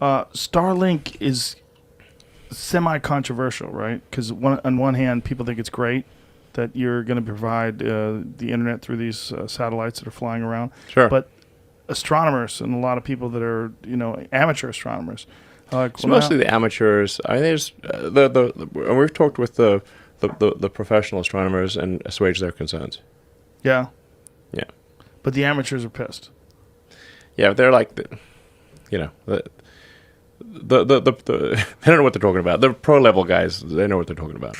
Starlink is semi-controversial, right? Because on one hand, people think it's great that you're going to provide the internet through these satellites that are flying around. Sure. But astronomers and a lot of people that are, amateur astronomers, are like, So mostly the amateurs. I mean, there's and we've talked with the professional astronomers and assuaged their concerns. yeah, Yeah. but the amateurs are pissed. Yeah, but they're like, the they don't know what they're talking about. The pro level guys, they know what they're talking about.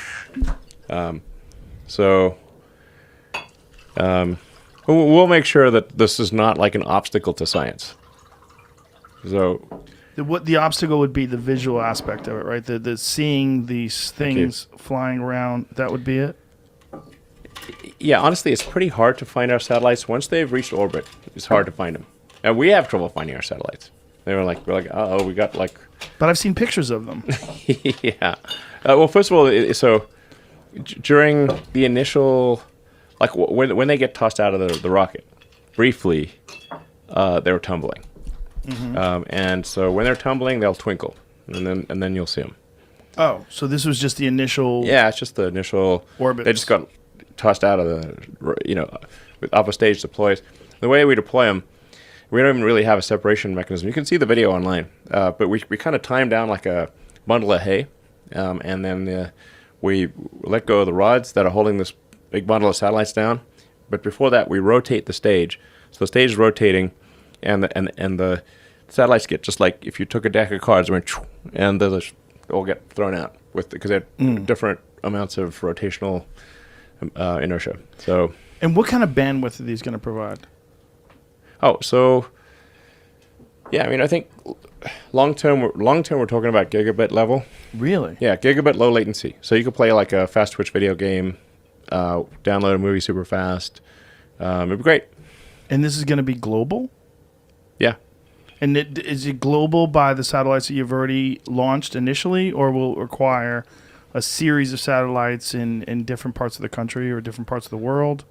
We'll make sure that this is not like an obstacle to science. So What the obstacle would be the visual aspect of it, right? The seeing these things flying around, that would be it? yeah, honestly, it's pretty hard to find our satellites once they've reached orbit. It's hard to find them, and we have trouble finding our satellites. We're like, we got like. But I've seen pictures of them. Yeah. Well, first of all, so during the initial, like when they get tossed out of the rocket, briefly, they were tumbling, and so when they're tumbling, they'll twinkle, and then you'll see them. Oh, so this was just the initial. Yeah, it's just the initial orbit. They just got tossed out of with alpha stage deploys. The way we deploy them, we don't even really have a separation mechanism. You can see the video online, but we kind of tie them down like a bundle of hay, and then we let go of the rods that are holding this big bundle of satellites down. But before that, we rotate the stage. So the stage is rotating, and the satellites get just like if you took a deck of cards and they all get thrown out because they have different amounts of rotational inertia. So. And what kind of bandwidth are these going to provide? Oh, so yeah, I mean, I think long term we're talking about gigabit level. Really? Yeah, gigabit low latency. So you could play like a fast twitch video game, download a movie super fast. It'd be great. And this is going to be global? Yeah. And is it global by the satellites that you've already launched initially, or will it require a series of satellites in different parts of the country or different parts of the world?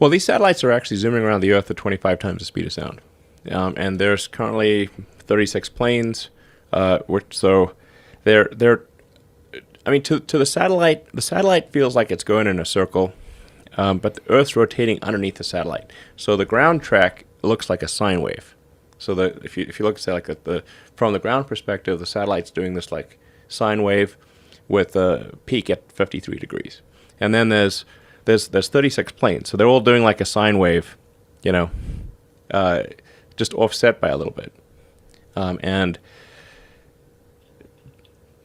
Well, these satellites are actually zooming around the Earth at 25 times the speed of sound. And there's currently 36 planes, so they're I mean, to the satellite feels like it's going in a circle, but the Earth's rotating underneath the satellite. So the ground track looks like a sine wave. So if you look at like from the ground perspective, the satellite's doing this like sine wave with a peak at 53 degrees, and then there's 36 planes, so they're all doing like a sine wave, just offset by a little bit,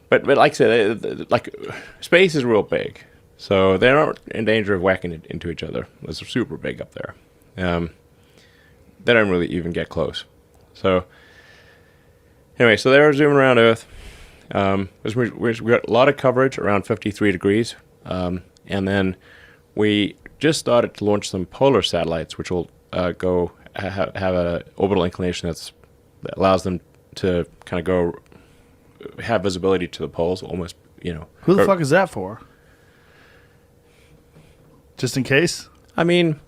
but like I said, like space is real big, so they're not in danger of whacking it into each other. It's super big up there. They don't really even get close. So anyway, so they're zooming around Earth. We got a lot of coverage around 53 degrees, and then we just started to launch some polar satellites, which will go have an orbital inclination that allows them to kind of go have visibility to the poles, almost, Who the fuck is that for? Just in case? I mean,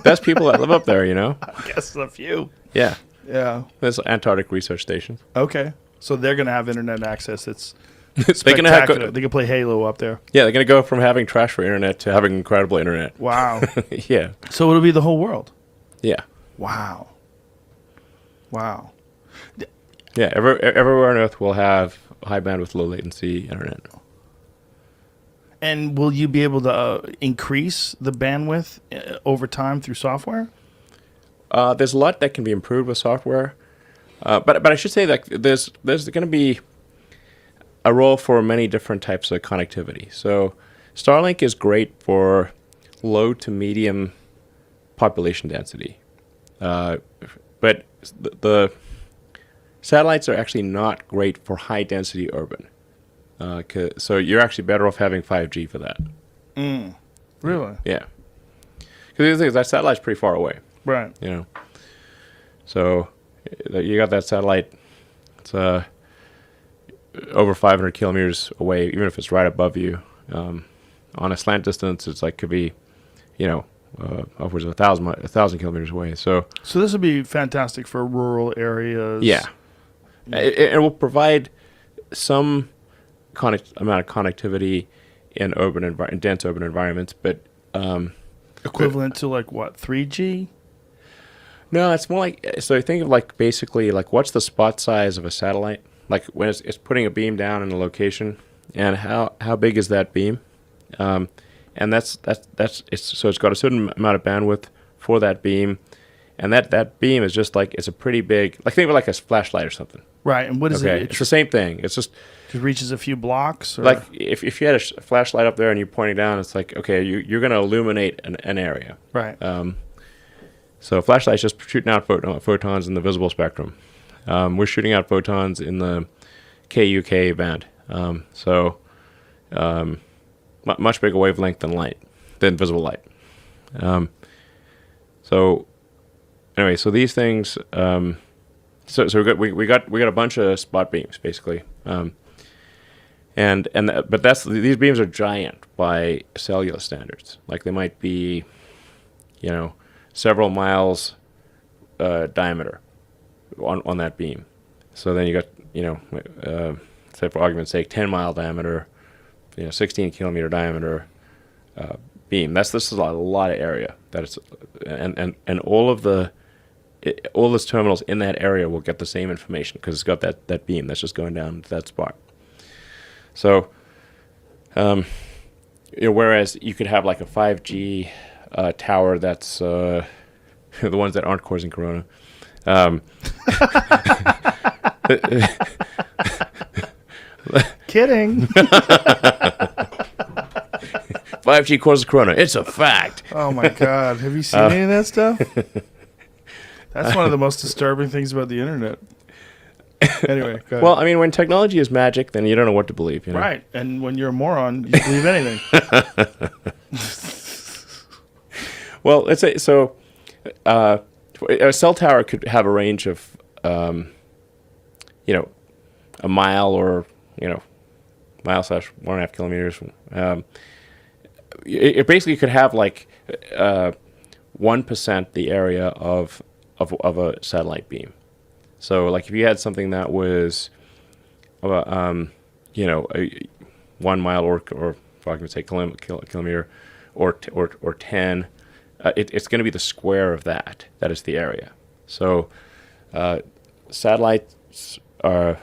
there's people that live up there, I guess a few. Yeah. Yeah. There's Antarctic research stations. Okay. So they're going to have internet access. It's They can play Halo up there. Yeah, they're going to go from having trash for internet to having incredible internet. Wow. Yeah. So it'll be the whole world. Yeah. Wow. Wow. Yeah, everywhere on Earth will have high bandwidth, low latency internet. And will you be able to increase the bandwidth over time through software? There's a lot that can be improved with software, but I should say that there's going to be a role for many different types of connectivity. So Starlink is great for low to medium population density, but the satellites are actually not great for high density urban. So you're actually better off having 5G for that. Really? Yeah. Because the thing is, that satellite's pretty far away. Right. So you got that satellite. It's over 500 kilometers away, even if it's right above you. On a slant distance, it's like could be, upwards of 1,000 kilometers away. So this would be fantastic for rural areas. yeah, It will provide some amount of connectivity in dense urban environments, but Equivalent to like what, 3G? no, it's more like, so think of like basically like what's the spot size of a satellite? Like when it's putting a beam down in a location, and how big is that beam? And that's so it's got a certain amount of bandwidth for that beam, and that beam is just like, it's a pretty big, like think of it like a flashlight or something. Right, and what is Okay, it? it's the same thing. It's just It reaches a few blocks? Or? like if you had a flashlight up there and you're pointing down, it's like, okay, you're going to illuminate an area. Right. So flashlights just shooting out photons in the visible spectrum. We're shooting out photons in the KUK band. Much bigger wavelength than visible light. So anyway, so these things. So we got a bunch of spot beams basically. But these beams are giant by cellular standards. Like they might be, several miles diameter on that beam. So then you got, say for argument's sake, 10-mile diameter, 16-kilometer diameter beam. This is a lot of area that it's, and all those terminals in that area will get the same information because it's got that beam that's just going down to that spot. So, whereas you could have like a 5G tower that's the ones that aren't causing corona. Kidding. 5G causes corona. It's a fact. Oh my God. Have you seen any of that stuff? That's one of the most disturbing things about the internet. Anyway, go ahead. Well, I mean, when technology is magic, then you don't know what to believe. Right. And when you're a moron, you believe anything. Well, let's say, so a cell tower could have a range of, a mile or, mile / 1.5 kilometers. It basically could have like 1% the area of a satellite beam. So, like, if you had something that was, a 1 mile or if I can say kilometer, or 10, it's going to be the square of that. That is the area. So, satellites are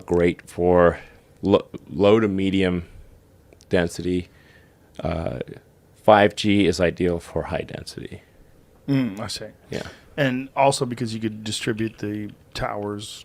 great for low to medium density. 5G is ideal for high density. I see. Yeah. And also because you could distribute the towers